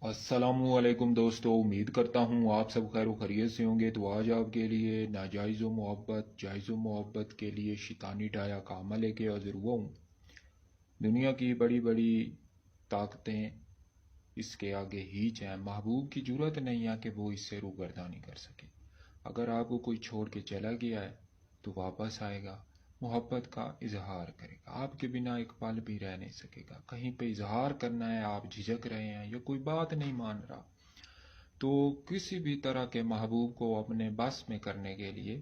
السلام علیکم دوستو، امید کرتا ہوں آپ سب خیر و خیریت سے ہوں گے۔ تو آج آپ کے لیے ناجائز و محبت، جائز و محبت کے لیے شیطانی ڈھایا کا عمل لے کے حاضر ہوا ہوں۔ دنیا کی بڑی بڑی طاقتیں اس کے آگے ہیچ ہیں۔ محبوب کی جرات نہیں ہے کہ وہ اس سے روگردانی کر سکے۔ اگر آپ کو کوئی چھوڑ کے چلا گیا ہے تو واپس آئے گا، محبت کا اظہار کرے گا، آپ کے بنا ایک پل بھی رہ نہیں سکے گا۔ کہیں پہ اظہار کرنا ہے، آپ جھجک رہے ہیں یا کوئی بات نہیں مان رہا، تو کسی بھی طرح کے محبوب کو اپنے بس میں کرنے کے لیے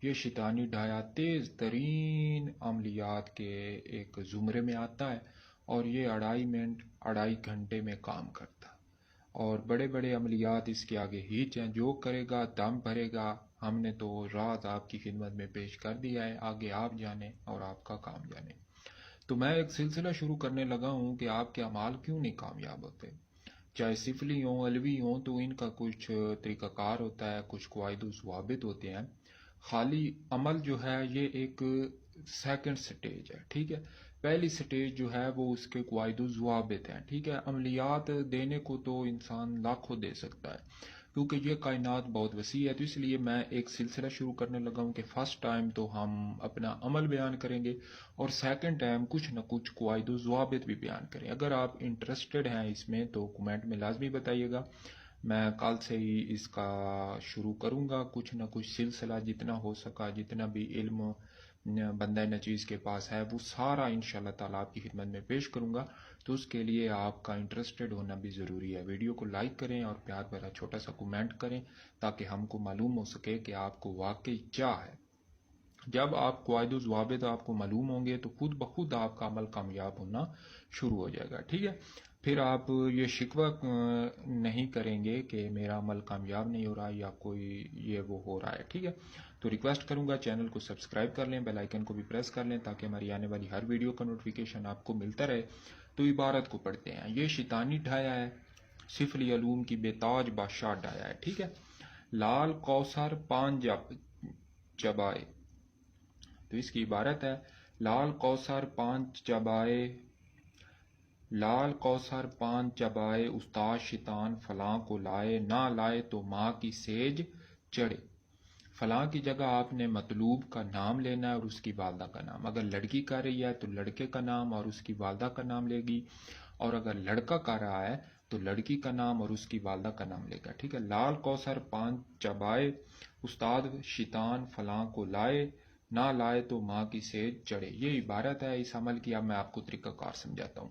یہ شیطانی ڈھایا تیز ترین عملیات کے ایک زمرے میں آتا ہے، اور یہ 2.5 گھنٹے میں کام کرتا ہے، اور بڑے بڑے عملیات اس کے آگے ہیچ ہیں۔ جو کرے گا دم بھرے گا۔ ہم نے تو راز آپ کی خدمت میں پیش کر دیا ہے، آگے آپ جانیں اور آپ کا کام جانیں۔ تو میں ایک سلسلہ شروع کرنے لگا ہوں کہ آپ کے اعمال کیوں نہیں کامیاب ہوتے، چاہے سفلی ہوں علوی ہوں، تو ان کا کچھ طریقہ کار ہوتا ہے، کچھ قواعد و ضوابط ہوتے ہیں۔ خالی عمل جو ہے یہ ایک سیکنڈ سٹیج ہے، ٹھیک ہے۔ پہلی سٹیج جو ہے وہ اس کے قواعد و ضوابط ہیں، ٹھیک ہے۔ عملیات دینے کو تو انسان لاکھوں دے سکتا ہے، کیونکہ یہ کائنات بہت وسیع ہے۔ تو اس لیے میں ایک سلسلہ شروع کرنے لگا ہوں کہ فرسٹ ٹائم تو ہم اپنا عمل بیان کریں گے، اور سیکنڈ ٹائم کچھ نہ کچھ قواعد و ضوابط بھی بیان کریں۔ اگر آپ انٹرسٹڈ ہیں اس میں تو کمنٹ میں لازمی بتائیے گا، میں کل سے ہی اس کا شروع کروں گا۔ کچھ نہ کچھ سلسلہ جتنا ہو سکا، جتنا بھی علم بندہ نچیز کے پاس ہے، وہ سارا انشاءاللہ تعالیٰ آپ کی خدمت میں پیش کروں گا۔ تو اس کے لیے آپ کا انٹرسٹڈ ہونا بھی ضروری ہے۔ ویڈیو کو لائک کریں اور پیار بھرا چھوٹا سا کمنٹ کریں، تاکہ ہم کو معلوم ہو سکے کہ آپ کو واقعی کیا ہے۔ جب آپ قواعد و ضوابط آپ کو معلوم ہوں گے تو خود بخود آپ کا عمل کامیاب ہونا شروع ہو جائے گا، ٹھیک ہے۔ پھر آپ یہ شکوہ نہیں کریں گے کہ میرا عمل کامیاب نہیں ہو رہا یا کوئی یہ وہ ہو رہا ہے، ٹھیک ہے۔ تو ریکویسٹ کروں گا چینل کو سبسکرائب کر لیں، بیل آئیکن کو بھی پریس کر لیں، تاکہ ہماری آنے والی ہر ویڈیو کا نوٹیفیکیشن آپ کو ملتا رہے۔ تو عبارت کو پڑھتے ہیں۔ یہ شیطانی ڈھایا ہے، سفلی علوم کی بے تاج بادشاہ ڈھایا ہے، ٹھیک ہے۔ لال کوثر پان چبائے، تو اس کی عبارت ہے لال کوثر پان چبائے استاد شیطان فلاں کو لائے، نہ لائے تو ماں کی سیج چڑھے۔ فلاں کی جگہ آپ نے مطلوب کا نام لینا ہے اور اس کی والدہ کا نام۔ اگر لڑکی کر رہی ہے تو لڑکے کا نام اور اس کی والدہ کا نام لے گی، اور اگر لڑکا کر رہا ہے تو لڑکی کا نام اور اس کی والدہ کا نام لے گا، ٹھیک ہے۔ لال کوثر پان چبائے استاد شیطان فلاں کو لائے، نہ لائے تو ماں کی سیج چڑھے۔ یہ عبارت ہے اس عمل کی۔ اب میں آپ کو طریقہ کار سمجھاتا ہوں۔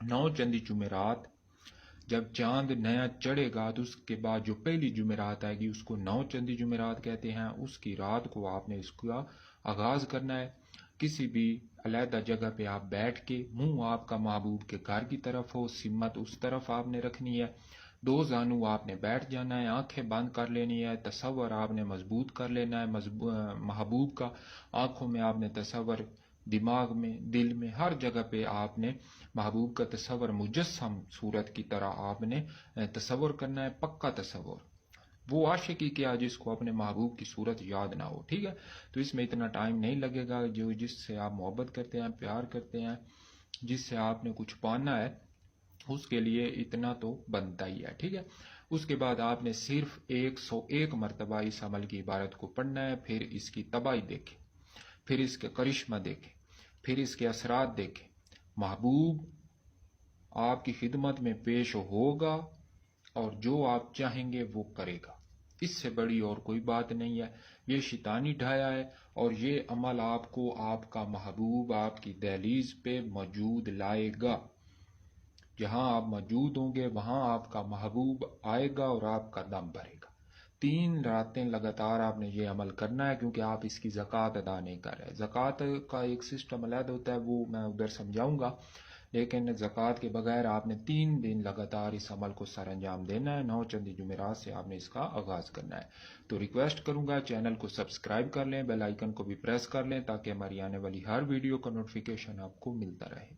9 چندی جمعرات جب چاند نیا چڑھے گا تو اس کے بعد جو پہلی جمعرات آئے گی اس کو 9 چندی جمعرات کہتے ہیں۔ اس کی رات کو آپ نے اس کا آغاز کرنا ہے۔ کسی بھی علیحدہ جگہ پہ آپ بیٹھ کے، منہ آپ کا محبوب کے گھر کی طرف ہو، سمت اس طرف آپ نے رکھنی ہے، 2 زانو آپ نے بیٹھ جانا ہے، آنکھیں بند کر لینی ہے، تصور آپ نے مضبوط کر لینا ہے محبوب کا۔ آنکھوں میں آپ نے تصور، دماغ میں، دل میں، ہر جگہ پہ آپ نے محبوب کا تصور مجسم صورت کی طرح آپ نے تصور کرنا ہے، پکا تصور۔ وہ عاشقی کیا جس کو اپنے محبوب کی صورت یاد نہ ہو، ٹھیک ہے۔ تو اس میں اتنا ٹائم نہیں لگے گا۔ جس سے آپ محبت کرتے ہیں، پیار کرتے ہیں، جس سے آپ نے کچھ پانا ہے، اس کے لیے اتنا تو بنتا ہی ہے، ٹھیک ہے۔ اس کے بعد آپ نے صرف 101 مرتبہ اس عمل کی عبارت کو پڑھنا ہے۔ پھر اس کی تباہی دیکھیں، پھر اس کے کرشمہ دیکھیں، پھر اس کے اثرات دیکھیں۔ محبوب آپ کی خدمت میں پیش ہوگا اور جو آپ چاہیں گے وہ کرے گا۔ اس سے بڑی اور کوئی بات نہیں ہے۔ یہ شیطانی ڈھایا ہے، اور یہ عمل آپ کو آپ کا محبوب آپ کی دہلیز پہ موجود لائے گا۔ جہاں آپ موجود ہوں گے وہاں آپ کا محبوب آئے گا اور آپ کا دم بھرے گا۔ 3 راتیں لگاتار آپ نے یہ عمل کرنا ہے، کیونکہ آپ اس کی زکوٰۃ ادا نہیں کر رہے۔ زکوٰۃ کا ایک سسٹم علیحدہ ہوتا ہے، وہ میں ادھر سمجھاؤں گا، لیکن زکوٰۃ کے بغیر آپ نے 3 دن لگاتار اس عمل کو سر انجام دینا ہے۔ 9 چندی جمعرات سے آپ نے اس کا آغاز کرنا ہے۔ تو ریکویسٹ کروں گا چینل کو سبسکرائب کر لیں، بیل آئیکن کو بھی پریس کر لیں، تاکہ ہماری آنے والی ہر ویڈیو کا نوٹیفیکیشن آپ کو ملتا رہے۔